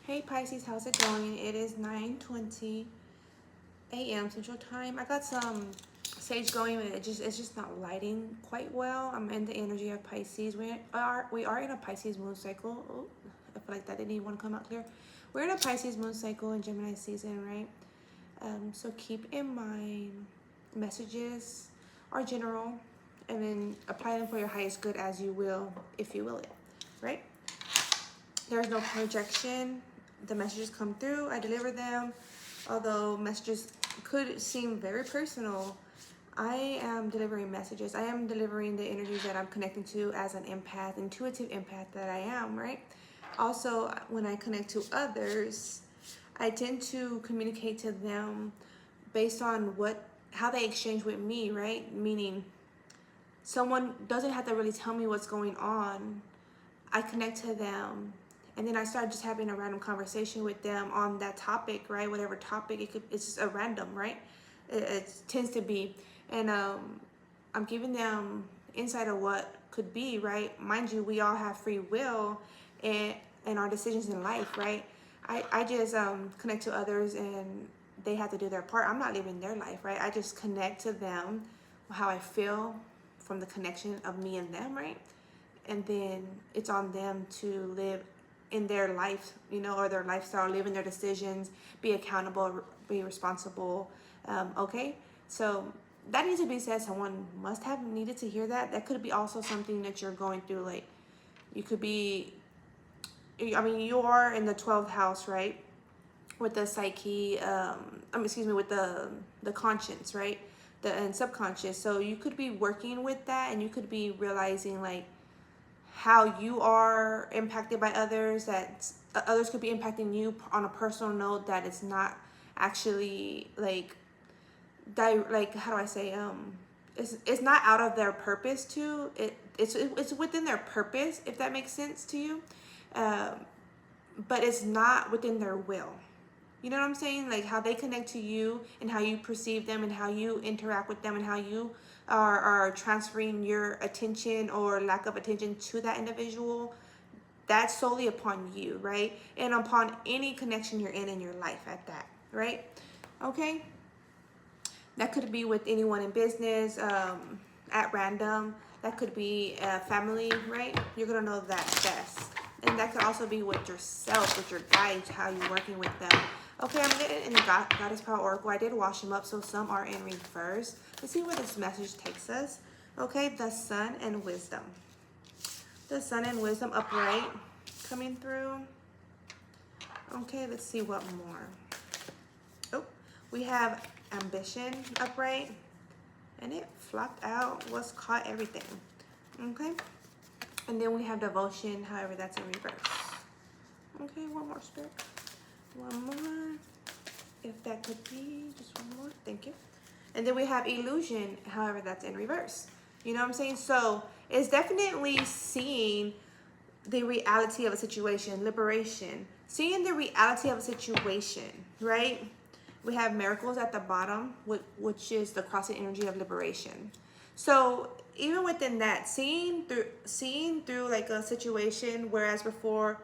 Hey Pisces, how's it going? It is 9:20 a.m. Central Time. I got some sage going, but it's just not lighting quite well. I'm in the energy of Pisces. We are in a Pisces moon cycle. Oh, I feel like that didn't even want to come out clear. We're in a Pisces moon cycle in Gemini season, right? So keep in mind messages are general, and then apply them for your highest good as you will, if you will it, right? There's no projection. The messages come through, I deliver them. Although messages could seem very personal, I am delivering messages. I am delivering the energies that I'm connecting to as an empath, intuitive empath that I am, right? Also, when I connect to others, I tend to communicate to them based on how they exchange with me, right? Meaning someone doesn't have to really tell me what's going on. I connect to them, and then I start just having a random conversation with them on that topic, right? Whatever topic it's just a random, right? It tends to be, and I'm giving them insight of what could be, right? Mind you, we all have free will, and our decisions in life, right? I just connect to others, and they have to do their part. I'm not living their life, right? I just connect to them, how I feel from the connection of me and them, right? And then it's on them to live in their life, or their lifestyle, live in their decisions, be accountable, be responsible. Okay, so that needs to be said. Someone must have needed to hear that. That could be also something that you're going through. Like, you could be, you are in the 12th house, right? With the psyche, with the conscience, right? And subconscious. So you could be working with that, and you could be realizing, like, how you are impacted by others, that others could be impacting you on a personal note, that it's not actually like how do I say, it's not out of their purpose to it's within their purpose, if that makes sense to you, but it's not within their will. You know what I'm saying? Like, how they connect to you and how you perceive them and how you interact with them and how you are transferring your attention or lack of attention to that individual. That's solely upon you, right? And upon any connection you're in your life at that, right? Okay? That could be with anyone in business, at random. That could be family, right? You're going to know that best. And that could also be with yourself, with your guides, how you're working with them. Okay, I'm getting in the Goddess Power Oracle. I did wash them up, so some are in reverse. Let's see where this message takes us. Okay, the Sun and Wisdom. The Sun and Wisdom upright coming through. Okay, let's see what more. Oh, we have Ambition upright, and it flopped out, was caught everything. Okay, and then we have Devotion, however that's in reverse. Okay, one more, Spirit. One more, if that could be, just one more, thank you. And then we have Illusion, however that's in reverse. You know what I'm saying? So it's definitely seeing the reality of a situation, liberation, seeing the reality of a situation, right? We have Miracles at the bottom, which is the crossing energy of liberation. So even within that, seeing through like a situation, whereas before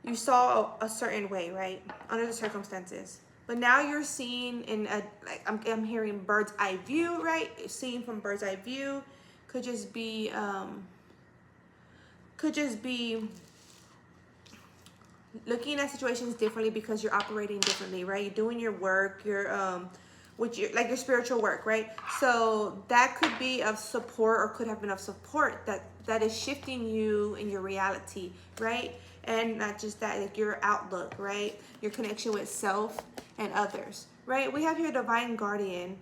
you saw a certain way, right, under the circumstances, but now you're seeing in a, like, I'm hearing bird's eye view, right? Seeing from bird's eye view could just be looking at situations differently because you're operating differently, right? You're doing your work, your spiritual work, right? So that could be of support, or could have been of support that is shifting you in your reality, right? And not just that, like your outlook, right? Your connection with self and others, right? We have here Divine Guardian.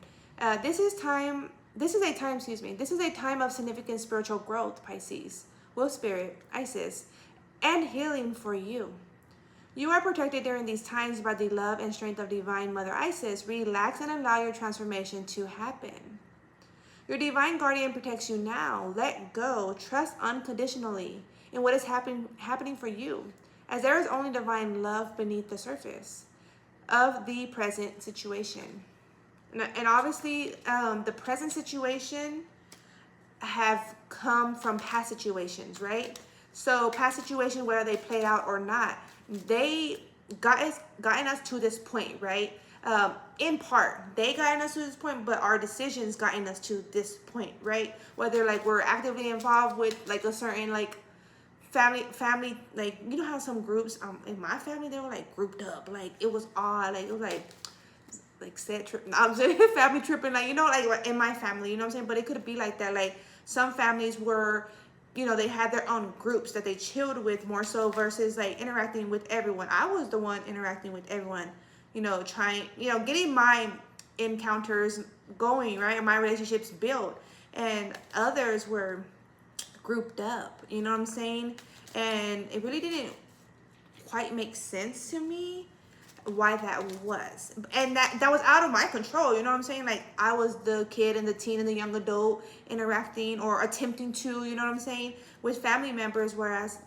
This is a time of significant spiritual growth, Pisces, Will Spirit, Isis, and healing for you. You are protected during these times by the love and strength of Divine Mother Isis. Relax and allow your transformation to happen. Your Divine Guardian protects you now. Let go. Trust unconditionally in what is happening for you, as there is only divine love beneath the surface of the present situation. And obviously, the present situation have come from past situations, right? So past situations, whether they played out or not, they gotten us to this point, right? In part, they gotten us to this point, but our decisions gotten us to this point, right? Whether like we're actively involved with like a certain like family, like you know how some groups in my family they were like grouped up, like it was odd, like it was like set trip. No, I'm saying family tripping, like you know, like in my family, you know what I'm saying. But it could be like that. Like some families were, you know, they had their own groups that they chilled with more so versus like interacting with everyone. I was the one interacting with everyone, you know, trying, you know, getting my encounters going, right, and my relationships built, and others were grouped up. You know what I'm saying? And it really didn't quite make sense to me why that was, and that was out of my control. You know what I'm saying? Like I was the kid and the teen and the young adult interacting or attempting to, you know what I'm saying, with family members, whereas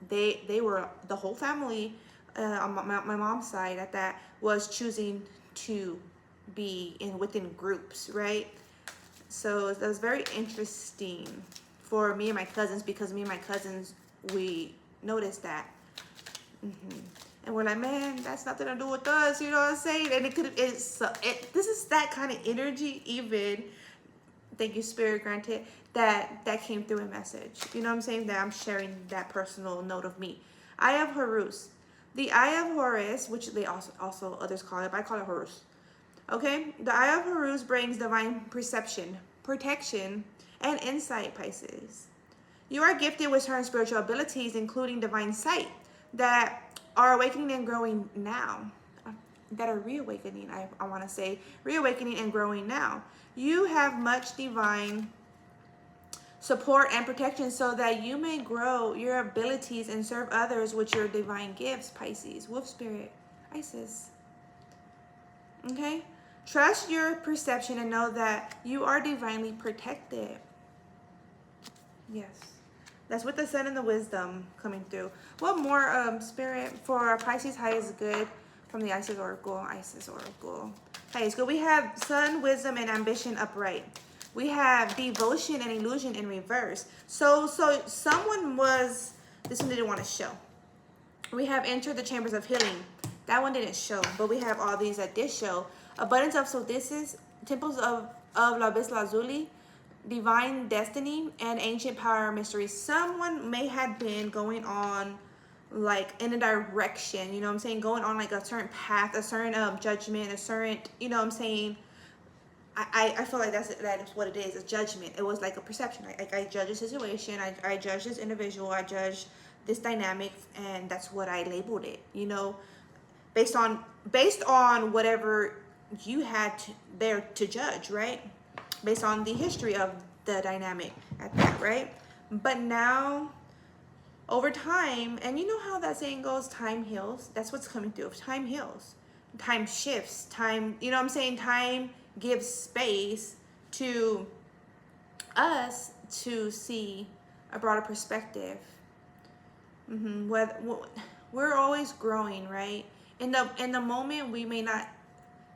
they were the whole family on my mom's side at that was choosing to be in within groups, right? So that was very interesting for me and my cousins, because me and my cousins, we noticed that. And we're like, man, that's nothing to do with us, you know what I'm saying? And this is that kind of energy, even, thank you, Spirit, granted, that came through a message. You know what I'm saying? That I'm sharing that personal note of me. Eye of Horus. The Eye of Horus, which they also others call it, but I call it Horus. Okay? The Eye of Horus brings divine perception, protection, and insight, Pisces. You are gifted with certain spiritual abilities, including divine sight, that are awakening and growing now. That are reawakening, I want to say. Reawakening and growing now. You have much divine support and protection so that you may grow your abilities and serve others with your divine gifts, Pisces. Wolf Spirit, Isis. Okay? Trust your perception and know that you are divinely protected. Yes. That's with the Sun and the Wisdom coming through. What more, Spirit, for Pisces high is good from the Isis Oracle? Isis Oracle. High is good. We have Sun, Wisdom, and Ambition upright. We have Devotion and Illusion in reverse. So someone was, this one didn't want to show. We have Enter the Chambers of Healing. That one didn't show, but we have all these that did show. Abundance of Solstices, Temples of La Bis Lazuli, Divine Destiny, and Ancient Power Mysteries. Someone may have been going on like in a direction, you know what I'm saying, going on like a certain path, a certain judgment, a certain, you know what I'm saying. I feel like that is what it is, a judgment. It was like a perception. I judge a situation, I judge this individual, I judge this dynamic, and that's what I labeled it, you know, based on whatever you had there to judge, right? Based on the history of the dynamic at that, right? But now, over time, and you know how that saying goes, time heals. That's what's coming through. Time heals. Time shifts. Time, you know what I'm saying? Time gives space to us to see a broader perspective. We're always growing, right? In the moment, we may not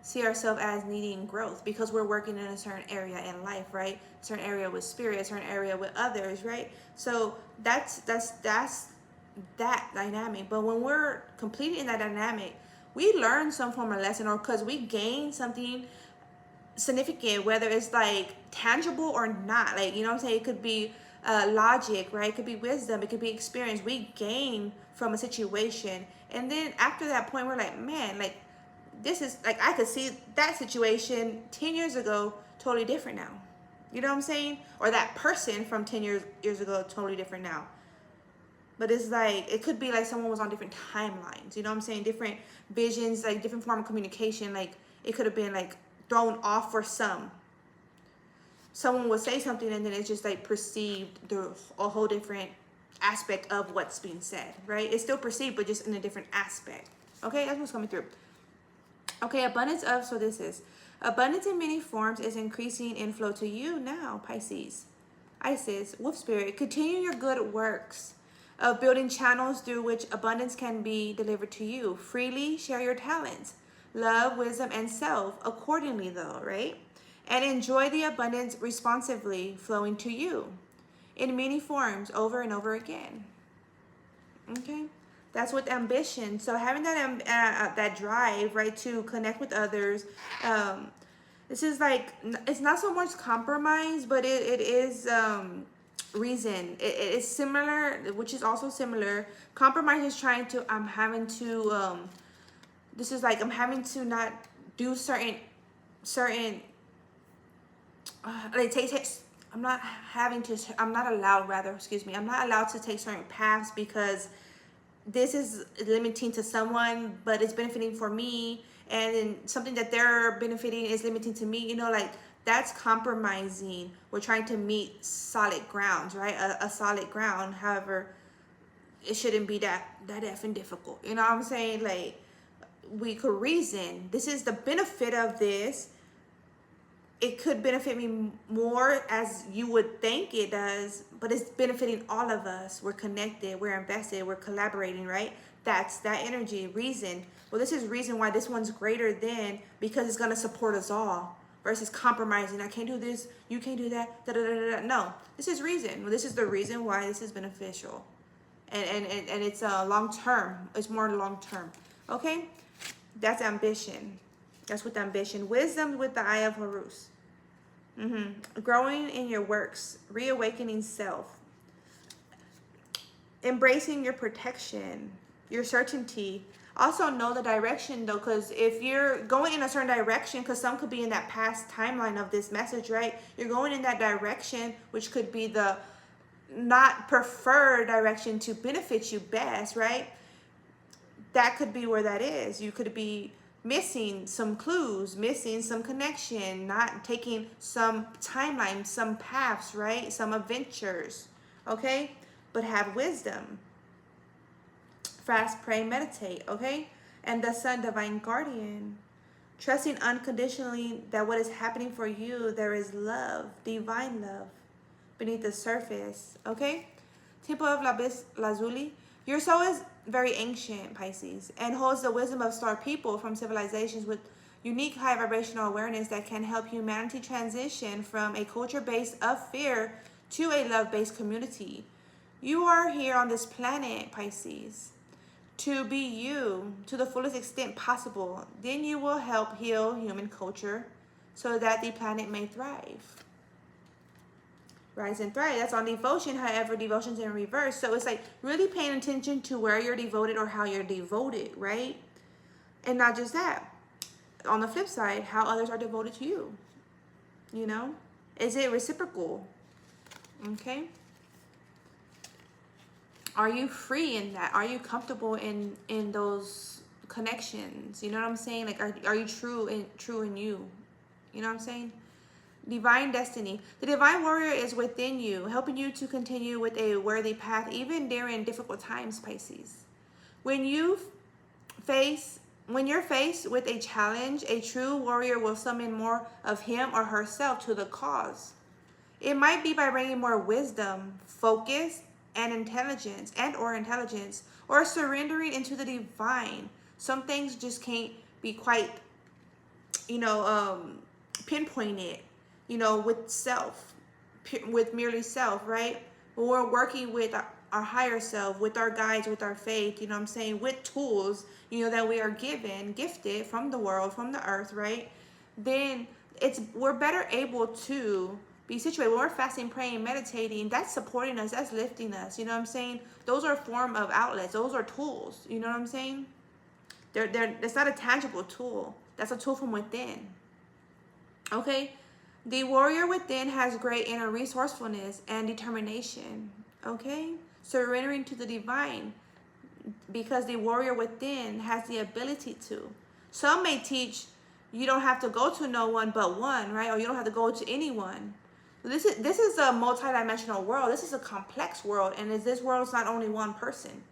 see ourselves as needing growth because we're working in a certain area in life, right? A certain area with spirit, a certain area with others, right? So that's that dynamic. But when we're completely in that dynamic, we learn some form of lesson, or because we gain something significant, whether it's like tangible or not. Like, you know what I'm saying? It could be logic, right? It could be wisdom, it could be experience. We gain from a situation, and then after that point, we're like, man, like, this is like, I could see that situation 10 years ago totally different now. You know what I'm saying? Or that person from 10 years ago totally different now. But it's like, it could be like someone was on different timelines. You know what I'm saying? Different visions, like different form of communication. Like it could have been like thrown off for some. Someone would say something and then it's just like perceived through a whole different aspect of what's being said, right? It's still perceived, but just in a different aspect. Okay, that's what's coming through. Okay, abundance of, so this is abundance in many forms is increasing in flow to you now, Pisces. Isis, Wolf Spirit, continue your good works of building channels through which abundance can be delivered to you. Freely share your talents, love, wisdom, and self accordingly, though, right? And enjoy the abundance responsively flowing to you in many forms over and over again. Okay? That's with ambition. So having that drive, right, to connect with others. This is like, it's not so much compromise, but it is reason. It is similar, which is also similar. Compromise is trying to, I'm having to, this is like, I'm having to not do certain, like I'm not having to, I'm not allowed, rather, excuse me, I'm not allowed to take certain paths because this is limiting to someone, but it's benefiting for me, and then something that they're benefiting is limiting to me. You know, like, that's compromising. We're trying to meet solid grounds, right? A solid ground. However, it shouldn't be that effing difficult. You know what I'm saying? Like, we could reason. This is the benefit of this. It could benefit me more as you would think it does, but it's benefiting all of us. We're connected, we're invested, we're collaborating, right? That's that energy, reason. Well, this is reason why this one's greater than, because it's going to support us all versus compromising. I can't do this, you can't do that, da, da, da, da, da. No, this is reason. Well, this is the reason why this is beneficial. And it's long term. It's more long term. Okay? That's ambition. That's with ambition. Wisdom with the eye of Horus. Growing in your works. Reawakening self. Embracing your protection. Your certainty. Also know the direction though, because if you're going in a certain direction, because some could be in that past timeline of this message, right? You're going in that direction, which could be the not preferred direction to benefit you best, right? That could be where that is. You could be missing some clues, missing some connection, not taking some timeline, some paths, right? Some adventures, okay? But have wisdom. Fast, pray, meditate, okay? And the Sun, divine guardian. Trusting unconditionally that what is happening for you, there is love, divine love, beneath the surface, okay? Temple of Lazuli. Your soul is very ancient, Pisces, and holds the wisdom of star people from civilizations with unique high vibrational awareness that can help humanity transition from a culture based of fear to a love-based community. You are here on this planet, Pisces, to be you to the fullest extent possible. Then you will help heal human culture so that the planet may thrive. Rise and thrive. That's on devotion. However, devotion's in reverse. So it's like really paying attention to where you're devoted or how you're devoted, right? And not just that. On the flip side, how others are devoted to you. You know? Is it reciprocal? Okay? Are you free in that? Are you comfortable in those connections? You know what I'm saying? Like, are you true in you? You know what I'm saying? Divine destiny. The divine warrior is within you, helping you to continue with a worthy path, even during difficult times, Pisces. When you're faced with a challenge, a true warrior will summon more of him or herself to the cause. It might be by bringing more wisdom, focus, and intelligence, or surrendering into the divine. Some things just can't be quite, pinpointed, with self, with merely self, right? When we're working with our higher self, with our guides, with our faith, you know what I'm saying, with tools, that we are gifted from the world, from the earth, right? Then we're better able to be situated. When we're fasting, praying, meditating, that's supporting us, that's lifting us, you know what I'm saying? Those are a form of outlets, those are tools, you know what I'm saying? It's not a tangible tool. That's a tool from within. Okay? The warrior within has great inner resourcefulness and determination. Okay? Surrendering to the divine, because the warrior within has the ability to. Some may teach you don't have to go to no one but one, right? Or you don't have to go to anyone. This is a multidimensional world. This is a complex world, and this world is not only one person.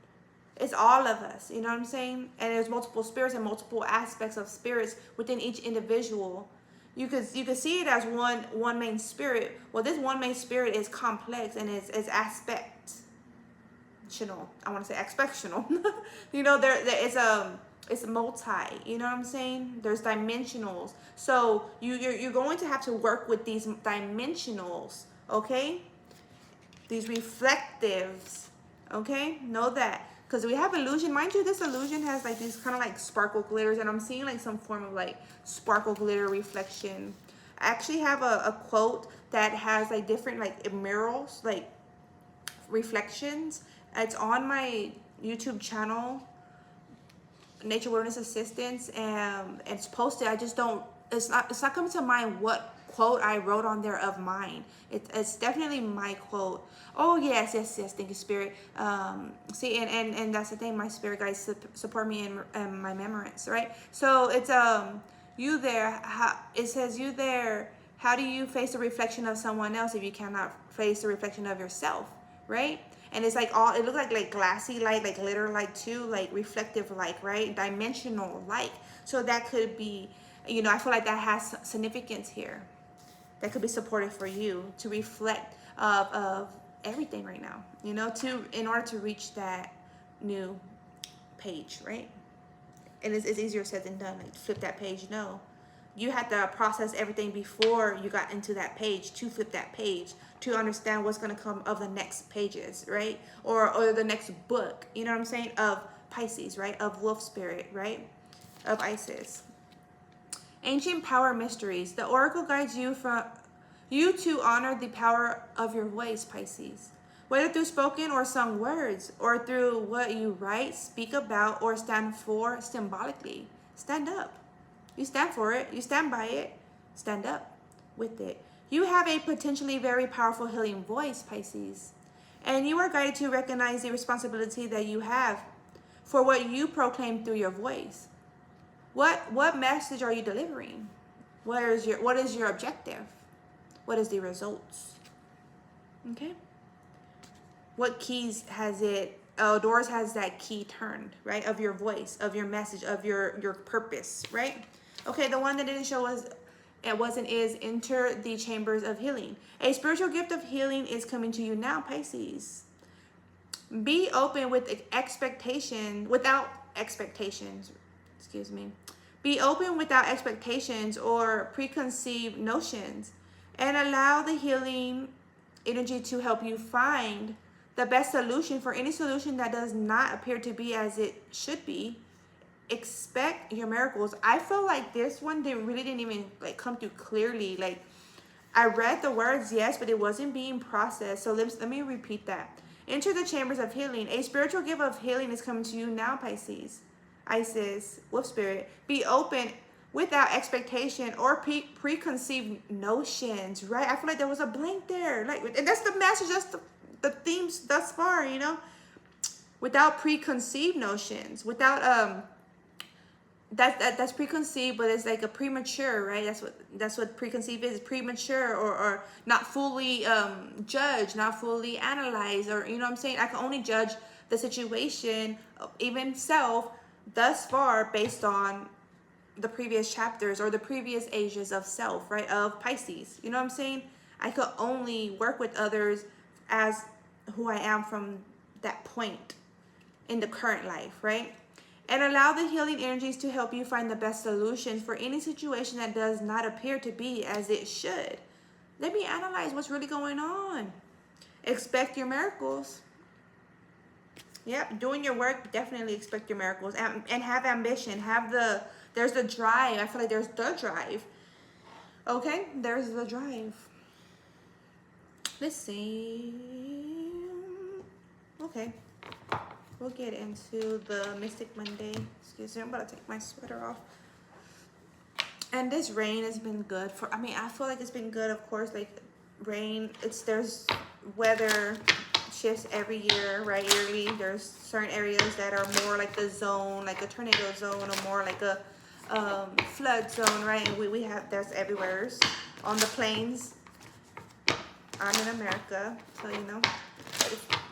It's all of us, you know what I'm saying? And there's multiple spirits and multiple aspects of spirits within each individual. You could see it as one main spirit. Well, this one main spirit is complex and is aspectional. I want to say aspectional. It's multi. You know what I'm saying? There's dimensionals. So you're going to have to work with these dimensionals. Okay, these reflectives. Okay, know that. because we have illusion. Mind you, this illusion has like these kind of like sparkle glitters, and I'm seeing like some form of like sparkle glitter reflection. I actually have a quote that has like different like mirrors, like reflections. It's on my YouTube channel, Nature Wilderness Assistance, and it's posted. I just don't, it's not coming to mind what quote I wrote on there of mine. It's definitely my quote. Oh yes, yes, yes, thank you, Spirit. See, and that's the thing, my spirit guides support me in my memories, right? So it's you there, it says you there, how do you face the reflection of someone else if you cannot face the reflection of yourself, right? And it's like all, it looks like glassy light, like glitter light too, like reflective light, right? Dimensional light. So that could be, you know, I feel like that has significance here. That could be supportive for you to reflect of everything right now, you know, in order to reach that new page, right? And it's easier said than done, like flip that page. No, you had to process everything before you got into that page to flip that page, to understand what's going to come of the next pages, right? Or the next book, you know what I'm saying, of Pisces, right? Of wolf spirit, right? Of Isis. Ancient power mysteries. The oracle guides you to honor the power of your voice, Pisces. Whether through spoken or sung words, or through what you write, speak about, or stand for symbolically. Stand up. You stand for it. You stand by it. Stand up with it. You have a potentially very powerful healing voice, Pisces. And you are guided to recognize the responsibility that you have for what you proclaim through your voice. What message are you delivering? What is your objective? What is the results? Okay. What keys has it? Doors has that key turned, right? Of your voice, of your message, of your purpose, right? Okay, the one that didn't show us, is enter the chambers of healing. A spiritual gift of healing is coming to you now, Pisces. Be open with expectation, without expectations. Excuse me. Be open without expectations or preconceived notions, and allow the healing energy to help you find the best solution for any solution that does not appear to be as it should be. Expect your miracles. I feel like this one didn't even like come through clearly. Like I read the words, yes, but it wasn't being processed. So let me repeat that. Enter the chambers of healing. A spiritual gift of healing is coming to you now, Pisces. Isis, wolf spirit. Be open without expectation or preconceived notions, right? I feel like there was a blank there. Like, and that's the message, that's the themes thus far, you know? Without preconceived notions, without that's preconceived, but it's like a premature, right? That's what preconceived is, premature, or not fully judged, not fully analyzed, or you know what I'm saying? I can only judge the situation, even self, thus far based on the previous chapters or the previous ages of self, right? Of Pisces. You know what I'm saying? I could only work with others as who I am from that point in the current life, right? And allow the healing energies to help you find the best solutions for any situation that does not appear to be as it should. Let me analyze what's really going on. Expect your miracles. Yep, doing your work, definitely expect your miracles. And have ambition. There's the drive. I feel like there's the drive. Okay, there's the drive. Let's see. Okay. We'll get into the Mystic Monday. Excuse me, I'm about to take my sweater off. And this rain has been good I feel like it's been good, of course, like rain, there's weather shifts every year, right? Yearly, there's certain areas that are more like the zone, like a tornado zone, or more like a flood zone, right? And we have, that's everywhere on the plains. I'm in America, so you know.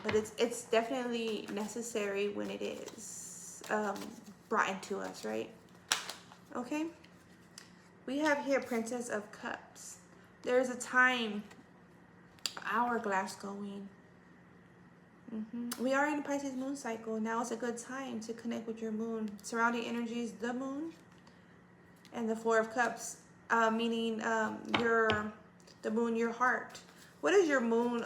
But it's definitely necessary when it is brought into us, right? Okay. We have here Princess of Cups. There's a time, hourglass going. We are in the Pisces moon cycle. Now is a good time to connect with your moon. Surrounding energies, the moon, and the Four of Cups, meaning the moon, your heart. What is your moon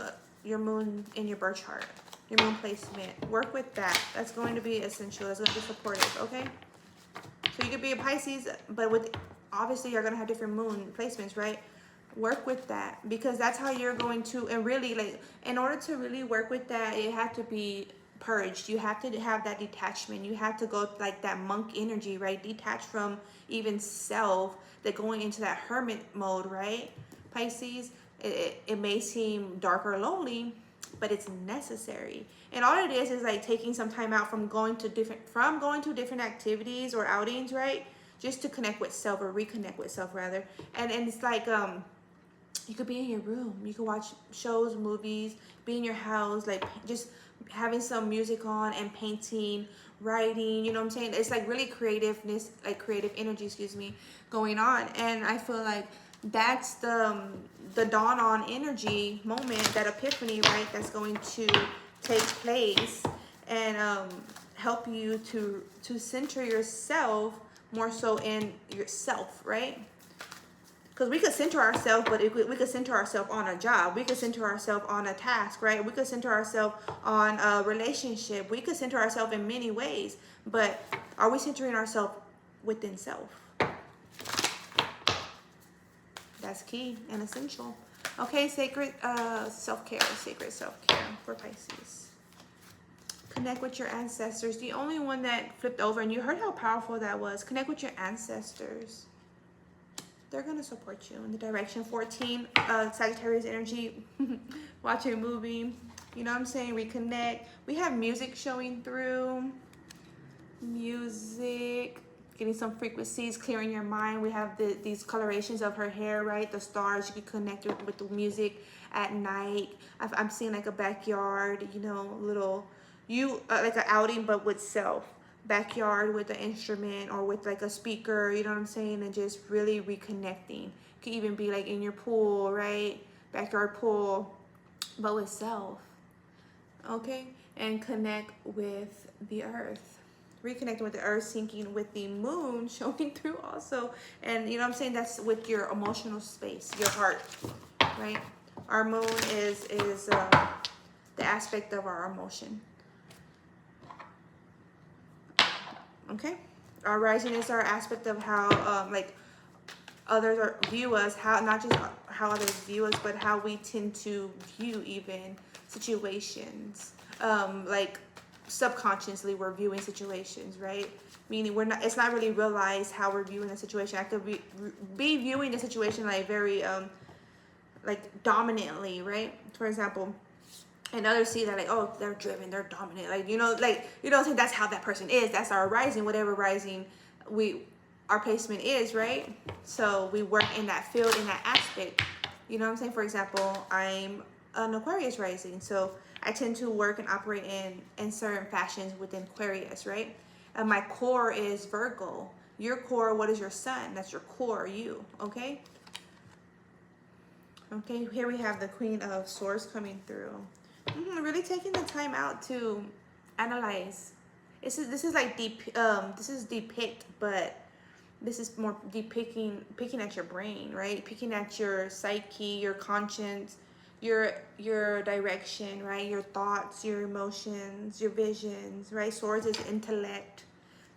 in your birth chart? your moon placement. Work with that. That's going to be essential. That's going to be supportive, okay? So you could be a Pisces, but with obviously you're going to have different moon placements, right? Work with that, because that's how you're going to, and really, like, in order to really work with that, it have to be purged. You have to have that detachment. You have to go like that monk energy, right? Detach from even self, that going into that hermit mode, right? Pisces, it may seem dark or lonely, but it's necessary. And all it is like taking some time out from going to different activities or outings, right? Just to connect with self, or reconnect with self rather. And it's like you could be in your room, you could watch shows, movies, be in your house, like just having some music on and painting, writing, you know what I'm saying? It's like really creativeness, like creative energy, excuse me, going on. And I feel like that's the dawn on energy moment, that epiphany, right? That's going to take place and help you to center yourself more so in yourself, right? Because we could center ourselves, but we could center ourselves on a job. We could center ourselves on a task, right? We could center ourselves on a relationship. We could center ourselves in many ways. But are we centering ourselves within self? That's key and essential. Okay, sacred self-care for Pisces. Connect with your ancestors. The only one that flipped over, and you heard how powerful that was. Connect with your ancestors. They're going to support you in the direction. 14, Sagittarius energy, watching a movie, you know what I'm saying, reconnect. We have music showing through, music, getting some frequencies, clearing your mind. We have these colorations of her hair, right, the stars. You can connect with the music at night. I'm seeing like a backyard, you know, little, like an outing, but with self. Backyard with an instrument or with like a speaker, you know what I'm saying, and just really reconnecting. Could even be like in your pool, right? Backyard pool, but with self. Okay? And connect with the earth. Reconnecting with the earth, syncing with the moon, showing through also. And you know what I'm saying? That's with your emotional space, your heart, right? Our moon is the aspect of our emotion. Okay, our rising is our aspect of how like others view us, how not just how others view us, but how we tend to view even situations. Like subconsciously we're viewing situations, right? Meaning it's not really realized how we're viewing the situation. I could be viewing the situation like very like dominantly, right? For example, and others see that like, oh, they're driven, they're dominant, like, you know, think that's how that person is. That's our rising, whatever rising our placement is, right? So we work in that field, in that aspect, you know what I'm saying? For example, I'm an Aquarius rising, so I tend to work and operate in certain fashions within Aquarius, right? And my core is Virgo. Your core, what is your sun? That's your core, you, okay? Okay, here we have the Queen of Swords coming through. Really taking the time out to analyze. This is like this is depict, but this is more picking at your brain, right? Picking at your psyche, your conscience, your direction, right? Your thoughts, your emotions, your visions, right? Swords is intellect.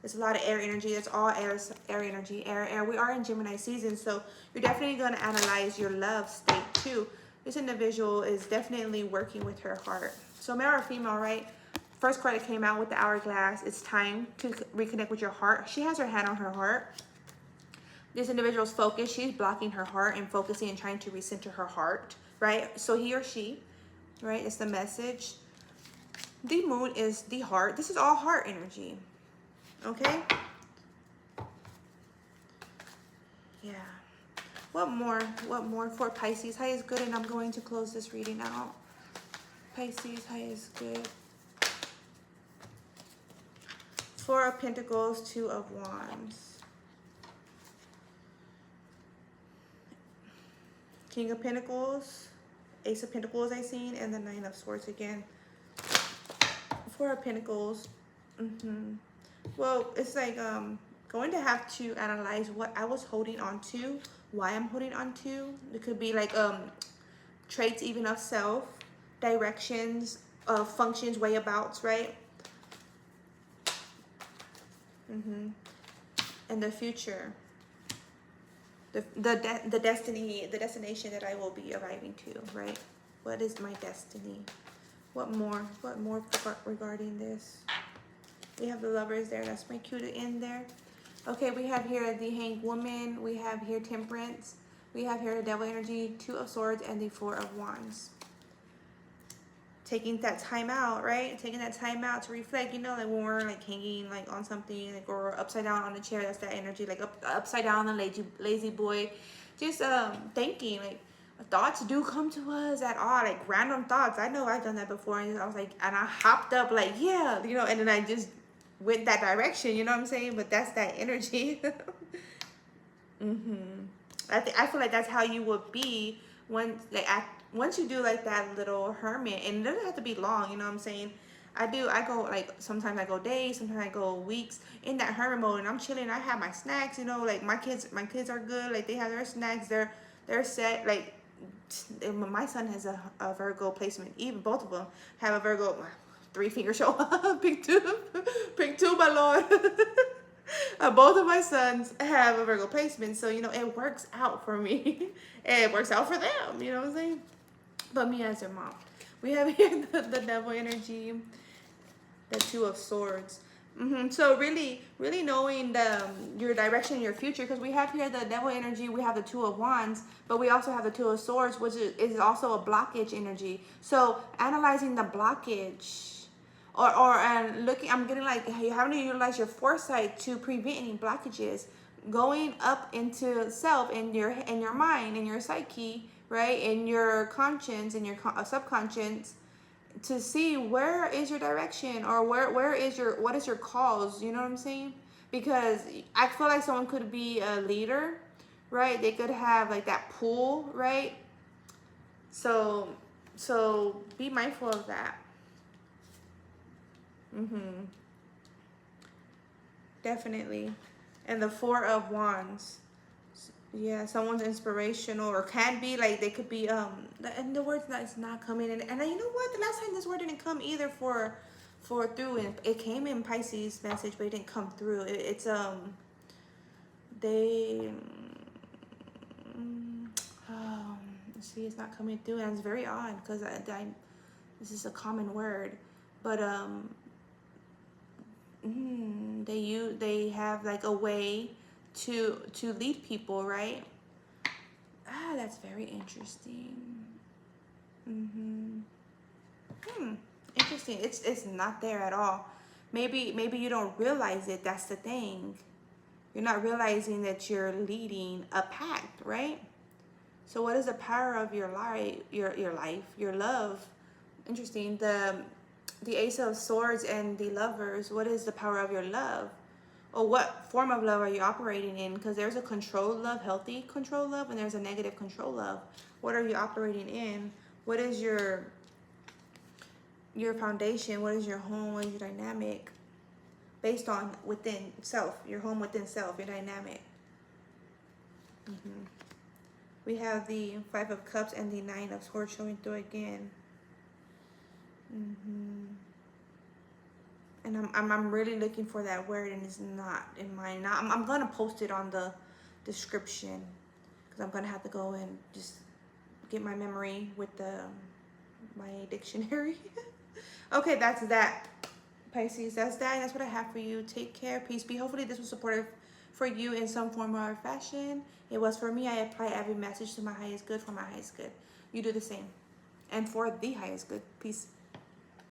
There's a lot of air energy. It's all air energy, air. We are in Gemini season, so you're definitely going to analyze your love state too. This individual is definitely working with her heart. So male or female, right? First card that came out with the hourglass. It's time to reconnect with your heart. She has her hand on her heart. This individual's focused. She's blocking her heart and focusing and trying to recenter her heart, right? So he or she, right? It's the message. The moon is the heart. This is all heart energy. Okay? Yeah. What more for Pisces? High is good, and I'm going to close this reading out. Pisces, high is good. Four of Pentacles, Two of Wands. King of Pentacles, Ace of Pentacles I seen, and the Nine of Swords again. Four of Pentacles. Well, it's like going to have to analyze what I was holding on to, why I'm holding on to. It could be like traits even of self, directions functions, wayabouts, right? In the future, the destination that I will be arriving to, right? What is my destiny? What more regarding this? We have the Lovers there. That's my cue to end there. Okay, we have here the Hanged Woman. We have here Temperance. We have here the Devil Energy, Two of Swords, and the Four of Wands. Taking that time out, right? Taking that time out to reflect, you know, like when we're like hanging like on something, like, or upside down on the chair, that's that energy, like upside down on the lazy boy. Just thinking, like, thoughts do come to us at all, like random thoughts. I know I've done that before, and I was like, and I hopped up like, yeah, you know, and then I just went that direction, you know what I'm saying? But that's that energy. I feel like that's how you would be once you do like that little hermit, and it doesn't have to be long, you know what I'm saying? I go like, sometimes I go days, sometimes I go weeks in that hermit mode, and I'm chilling. I have my snacks, you know, like my kids are good, like they have their snacks, they're set, like my son has a Virgo placement, even both of them have a Virgo, 3 fingers show up, pink two, my lord. Both of my sons have a Virgo placement, so you know it works out for me. And it works out for them, you know what I'm saying? But me as their mom, we have here the Devil energy, the Two of Swords. So really knowing your direction, your future, because we have here the Devil energy, we have the Two of Wands, but we also have the Two of Swords, which is also a blockage energy. So analyzing the blockage, and looking, I'm getting like having to utilize your foresight to prevent any blockages, going up into self, in your mind, in your psyche, right, in your conscience, in your subconscious, to see where is your direction, or what is your cause, you know what I'm saying? Because I feel like someone could be a leader, right? They could have like that pull, right? So be mindful of that. Definitely. And the Four of Wands, yeah, someone's inspirational, or can be, like they could be and the word's not coming in. And you know what, the last time this word didn't come either for through, and it came in Pisces message, but it didn't come through. It's they see, it's not coming through, and it's very odd, because this is a common word, but they have like a way to lead people, right? That's very interesting. Interesting. It's not there at all. Maybe you don't realize it. That's the thing. You're not realizing that you're leading a pact, right? So what is the power of your life, your love? Interesting. The Ace of Swords and the Lovers, what is the power of your love? Or what form of love are you operating in? Because there's a control love, healthy control love, and there's a negative control love. What are you operating in? What is your foundation? What is your home? What is your dynamic? Based on within self, your home within self, your dynamic. We have the Five of Cups and the Nine of Swords showing through again. And I'm really looking for that word, and it's not in mine. Now I'm gonna post it on the description, because I'm gonna have to go and just get my memory with my dictionary. Okay, that's that, Pisces. That's that, and that's what I have for you. Take care, peace be. Hopefully this was supportive for you in some form or fashion. It was for me. I apply every message to my highest good for my highest good. You do the same, and for the highest good. Peace.